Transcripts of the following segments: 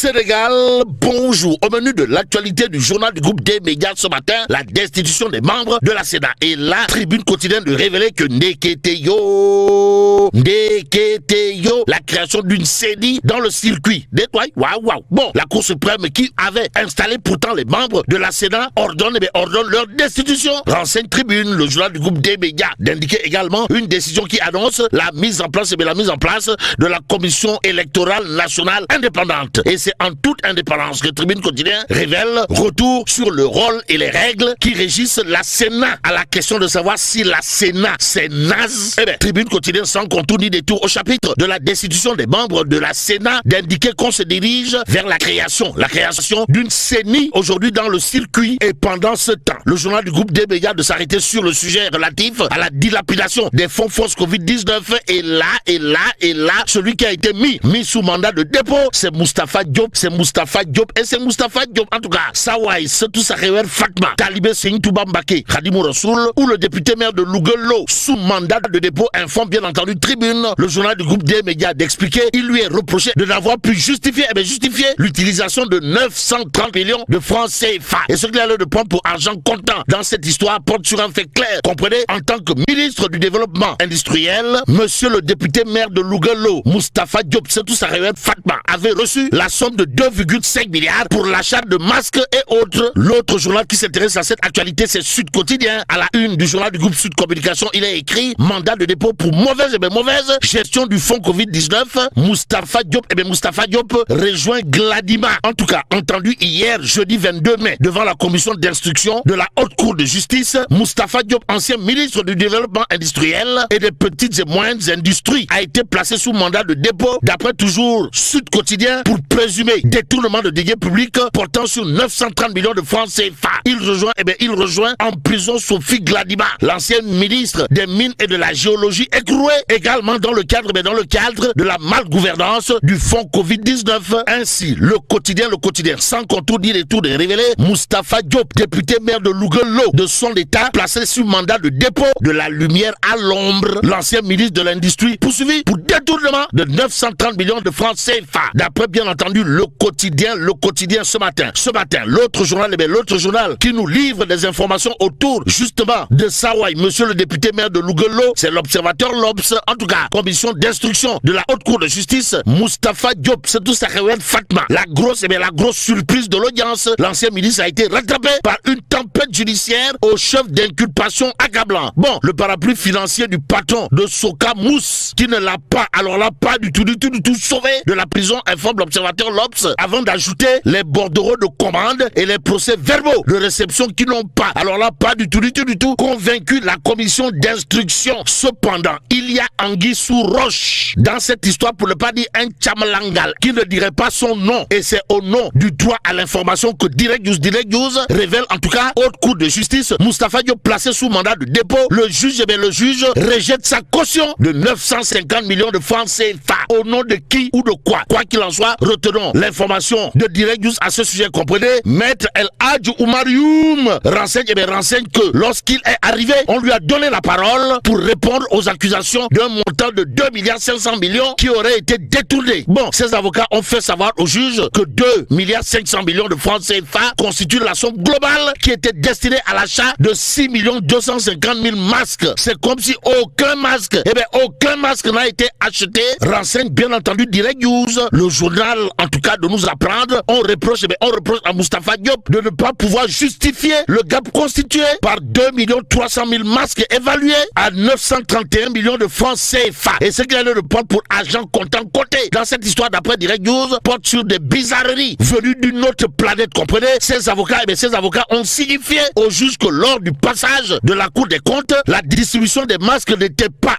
Sénégal, bonjour. Au menu de l'actualité du journal du groupe des médias ce matin, la destitution des membres de la Sénat. Et la tribune quotidienne de révéler que Ndeketeyo, la création d'une CENI dans le circuit. Waouh. Bon, la Cour suprême qui avait installé pourtant les membres de la Sénat ordonne leur destitution. Renseigne tribune, le journal du groupe des médias, d'indiquer également une décision qui annonce la mise en place de la commission électorale nationale indépendante. Et c'est en toute indépendance que Tribune quotidien révèle retour sur le rôle et les règles qui régissent la Sénat. À la question de savoir si la Sénat c'est naze, Tribune quotidien sans contour ni détour au chapitre de la destitution des membres de la Sénat d'indiquer qu'on se dirige vers la création d'une CENI aujourd'hui dans le circuit. Et pendant ce temps, le journal du groupe des médias de s'arrêter sur le sujet relatif à la dilapidation des fonds force Covid-19 et là, celui qui a été mis sous mandat de dépôt, c'est Moustapha Diop, en tout cas, Sawai, Setou Sarewer Fatma, Talibé Seigne Touba Mbaké, Khadimou Rassoul, ou le député maire de Louguelo, sous mandat de dépôt, informe bien entendu Tribune, le journal du groupe des médias d'expliquer, il lui est reproché de n'avoir pu justifier l'utilisation de 930 millions de francs CFA. Et ce qu'il a l'air de prendre pour argent comptant dans cette histoire porte sur un fait clair. Comprenez, en tant que ministre du développement industriel, monsieur le député maire de Louguelo, Moustapha Diop Setou Sarewer Fatma, avait reçu la somme de 2,5 milliards pour l'achat de masques et autres. L'autre journal qui s'intéresse à cette actualité, c'est Sud Quotidien. À la une du journal du groupe Sud Communication, il est écrit mandat de dépôt pour mauvaise gestion du fonds Covid-19. Moustapha Diop rejoint Gladima. En tout cas, entendu hier, jeudi 22 mai, devant la commission d'instruction de la Haute Cour de justice, Moustapha Diop, ancien ministre du développement industriel et des petites et moyennes industries, a été placé sous mandat de dépôt, d'après toujours Sud Quotidien, pour présumé détournement de deniers publics portant sur 930 millions de francs CFA. Il rejoint en prison Sophie Gladima, l'ancienne ministre des Mines et de la Géologie, écrouée également dans le cadre de la malgouvernance du fonds Covid-19. Ainsi, le quotidien, sans contour ni détour de révéler, Moustapha Diop, député maire de Louguelo, de son état, placé sous mandat de dépôt de la lumière à l'ombre, l'ancien ministre de l'Industrie, poursuivi pour détournement de 930 millions de francs CFA. D'après bien entendu le quotidien ce matin, l'autre journal qui nous livre des informations autour justement de Sawai, monsieur le député maire de Louguelo, c'est l'Observateur l'Obs, en tout cas, commission d'instruction de la Haute Cour de justice, Moustapha Diop, Setou Sarewer Fatma. La grosse surprise de l'audience, l'ancien ministre a été rattrapé par une tempête judiciaire au chef d'inculpation accablant. Bon, le parapluie financier du patron de Soka Mousse, qui ne l'a pas du tout sauvé de la prison, informe l'Observateur l'Obs, avant d'ajouter les bordereaux de commande et les procès verbaux de réception qui n'ont pas du tout convaincu la commission d'instruction. Cependant, il y a anguille sous roche dans cette histoire, pour ne pas dire un tchamalangal qui ne dirait pas son nom, et c'est au nom du droit à l'information que Direct News révèle, en tout cas, Haute Cour de justice, Moustapha Diop placé sous mandat de dépôt. Le juge rejette sa caution de 950 millions de francs CFA. Au nom de qui ou de quoi? Quoi qu'il en soit, retenons l'information de Direct News à ce sujet. Comprenez, Maître El Hadj Oumar Youm renseigne que lorsqu'il est arrivé, on lui a donné la parole pour répondre aux accusations d'un montant de 2,5 milliards qui aurait été détourné. Bon, ces avocats ont fait savoir au juge que 2,5 milliards de francs CFA constituent la somme globale qui était destinée à l'achat de 6,250 000 masques. C'est comme si aucun masque n'a été acheté, renseigne bien entendu Direct News. Le journal, en tout cas, de nous apprendre, on reproche à Moustapha Diop de ne pas pouvoir justifier le gap constitué par 2,3 millions masques évalués à 931 millions de francs CFA. Et ce qu'il a de prendre pour argent comptant côté dans cette histoire, d'après Direct News, porte sur des bizarreries venues d'une autre planète. Comprenez, ces avocats ont signifié au juge que lors du passage de la Cour des comptes, la distribution des masques n'était pas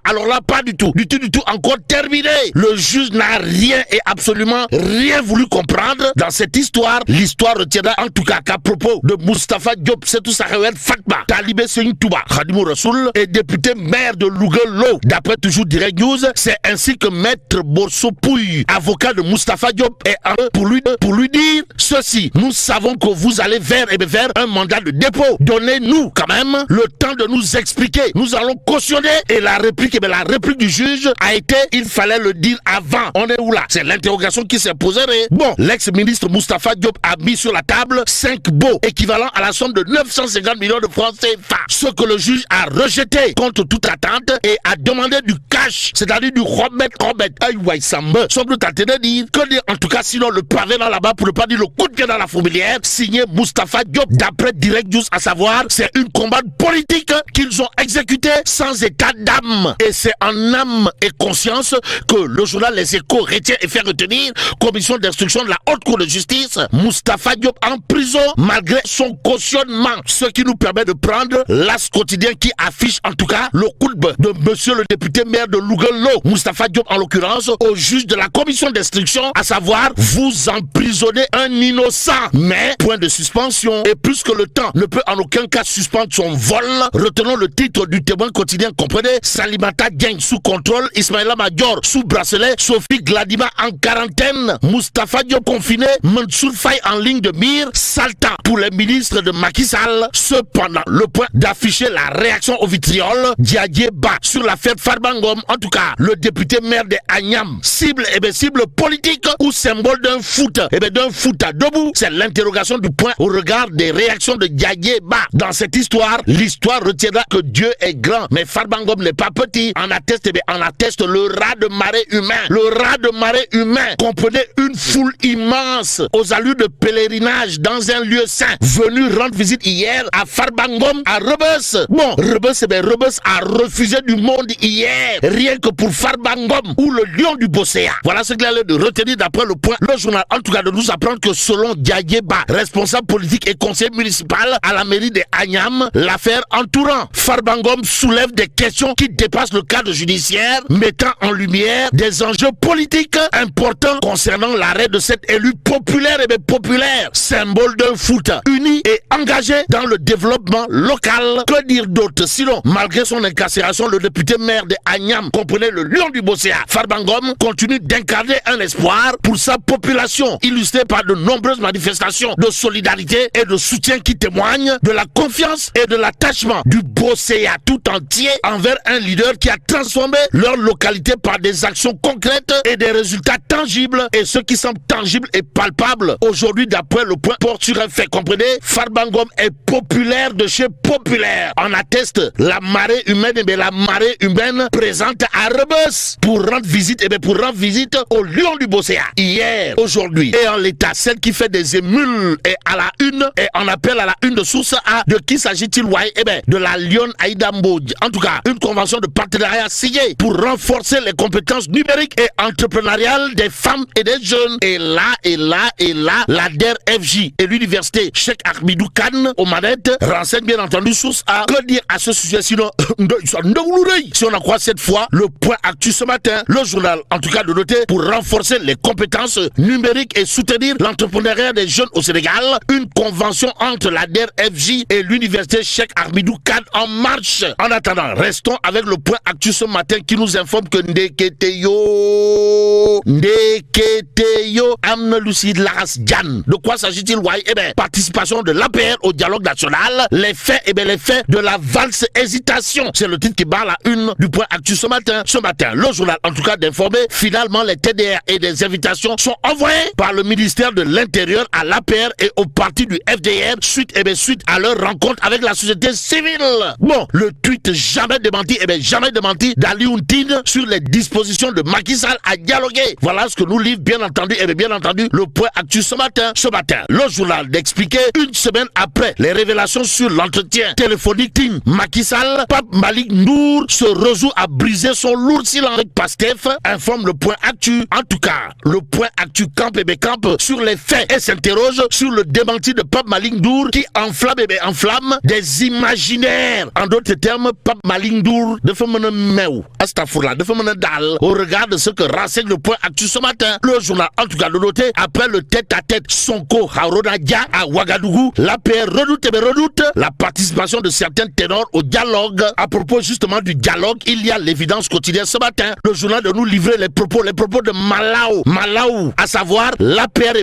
du tout encore terminée. Le juge n'a rien et absolument rien voulu comprendre dans cette histoire. L'histoire retiendra en tout cas qu'à propos de Moustapha Diop Setou Sarewer Fatma, Talibé Seigne Touba, Khadimou Rassoul et député maire de Louguelo, d'après toujours Direct News, c'est ainsi que Maître Borso Pouy, avocat de Moustapha Diop, est en pour lui dire ceci: nous savons que vous allez vers un mandat de dépôt. Donnez-nous quand même le temps de nous expliquer. Nous allons cautionner. Et la réplique du juge a été: il fallait le dire avant. On est où là? C'est l'interrogation qui s'est posée. savez. Bon, l'ex-ministre Moustapha Diop a mis sur la table 5 baux équivalents à la somme de 950 millions de francs CFA. Ce que le juge a rejeté contre toute attente et a demandé du cash, c'est-à-dire du Robert. Aïe, ouais, ça me semble tenter de dire que dire, en tout cas, sinon le pavé dans là-bas, pour ne pas dire le coup de pied dans la fourmilière, signé Moustapha Diop, d'après Direct News, à savoir, c'est une commande politique qu'ils ont exécutée sans état d'âme. Et c'est en âme et conscience que le journal Les Échos retient et fait retenir, commission d'instruction de la Haute Cour de justice, Moustapha Diop en prison malgré son cautionnement. Ce qui nous permet de prendre l'As quotidien qui affiche en tout cas le coup de monsieur le député maire de Louguelo, Moustapha Diop en l'occurrence, au juge de la commission d'instruction, à savoir, vous emprisonnez un innocent. Mais, point de suspension, et plus que le temps ne peut en aucun cas suspendre son vol, retenons le titre du Témoin quotidien, comprenez, Salimata Dieng sous contrôle, Ismaïla Madior sous bracelet, Sophie Gladima en quarantaine, Moustapha Diop confiné, Mansour Faye en ligne de mire, saltant pour les ministres de Macky Sall. Cependant, le point d'afficher la réaction au vitriol, Diadier Ba sur l'affaire Farbangom, en tout cas, le député maire de Agnam, cible politique ou symbole d'un foot, d'un foot à debout, c'est l'interrogation du point au regard des réactions de Diadier Ba. Dans cette histoire, l'histoire retiendra que Dieu est grand, mais Farbangom n'est pas petit. En atteste, le raz de marée humain. Le raz de marée humain comprenait une foule immense aux allures de pèlerinage dans un lieu saint, venu rendre visite hier à Farbangom, à Rebeuss. Bon, Rebeuss a refusé du monde hier, rien que pour Farbangom ou le lion du Bosséa. Voilà ce qu'il a l'air de retenir d'après le point. Le journal, en tout cas, de nous apprendre que selon Diadier Ba, responsable politique et conseiller municipal à la mairie de Agnam, l'affaire entourant Farbangom soulève des questions qui dépassent le cadre judiciaire, mettant en lumière des enjeux politiques importants concernant l'arrêt de cet élu populaire symbole d'un foot uni et engagé dans le développement local. Que dire d'autre? Sinon, malgré son incarcération, le député maire de Agnam, comprenez le lion du Bosséa, Farbangom, continue d'incarner un espoir pour sa population, illustré par de nombreuses manifestations de solidarité et de soutien qui témoignent de la confiance et de l'attachement du Bosséa tout entier envers un leader qui a transformé leur localité par des actions concrètes et des résultats tangibles. Et ce qui semble tangible et palpable aujourd'hui, d'après le point, porte sur un fait. Comprenez, Farbangom est populaire de chez populaire. En atteste la marée humaine présente à Rebeuss pour rendre visite au lion du Bosséa. Hier, aujourd'hui et en l'état, celle qui fait des émules et à la une et en appel à la une de Source A. De qui s'agit-il? De la Lyon Aïda Mbodj. En tout cas, une convention de partenariat signée pour renforcer les compétences numériques et entrepreneuriales des femmes et des jeunes. Et là, la DER-FJ et l'université Cheikh Ahmadou Kane aux manettes renseigne bien entendu Source A. Que dire à ce sujet sinon si on en croit cette fois le point actu ce matin, le journal en tout cas de noter pour renforcer les compétences numériques et soutenir l'entrepreneuriat des jeunes au Sénégal, une convention entre la DER-FJ et l'université Cheikh Ahmadou Kane en marche. En attendant, restons avec le point actu ce matin qui nous informe que Ndeketeyo Amna Lucide Laras Diane. De quoi s'agit-il? Participation de l'APR au dialogue national, les faits de la valse hésitation. C'est le titre qui barre la une du point actu ce matin. Ce matin, le journal en tout cas d'informer, finalement les TDR et des invitations sont envoyées par le ministère de l'Intérieur à l'APR et au parti du FDR suite à leur rencontre avec la société civile. Bon, le tweet jamais démenti d'Ali Ountine sur les dispositions de Macky Sall à dialoguer. Voilà ce que nous livre bien entendu le point actu ce matin. Le journal d'expliquer une semaine après les révélations sur l'entretien téléphonique Team Macky Sall, Pape Malick Ndour se résout à briser son lourd silence avec Pastef, informe le point actu. En tout cas, le point actu campe sur les faits et s'interroge sur le démenti de Pape Malick Ndour qui enflamme des imaginaires. En d'autres termes, Pape Malick Ndour de Dal au regard de ce que renseigne le point actu ce matin. Le journal en tout cas de noter après le tête-à-tête Sonko Haruna Dia à Ouagadougou, l'APR redoute la participation de certains ténors au dialogue. À propos justement du dialogue, il y a l'évidence quotidienne ce matin. Le journal de nous livrer les propos de Malaou, à savoir l'APR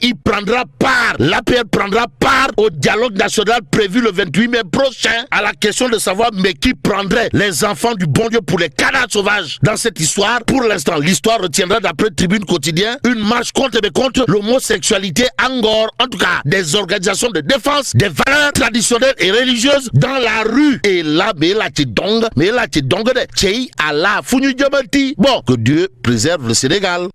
y prendra part. L'APR prendra part au dialogue national prévu le 28 mai prochain. À la question de savoir mais qui prendrait les enfants du bon Dieu pour les des canards sauvages dans cette histoire. Pour l'instant, l'histoire retiendra d'après Tribune Quotidien une marche contre l'homosexualité Angor, en tout cas des organisations de défense des valeurs traditionnelles et religieuses dans la rue. Et là, mais là tu dong de Tchei Allah Founou Diamanti. Bon, que Dieu préserve le Sénégal.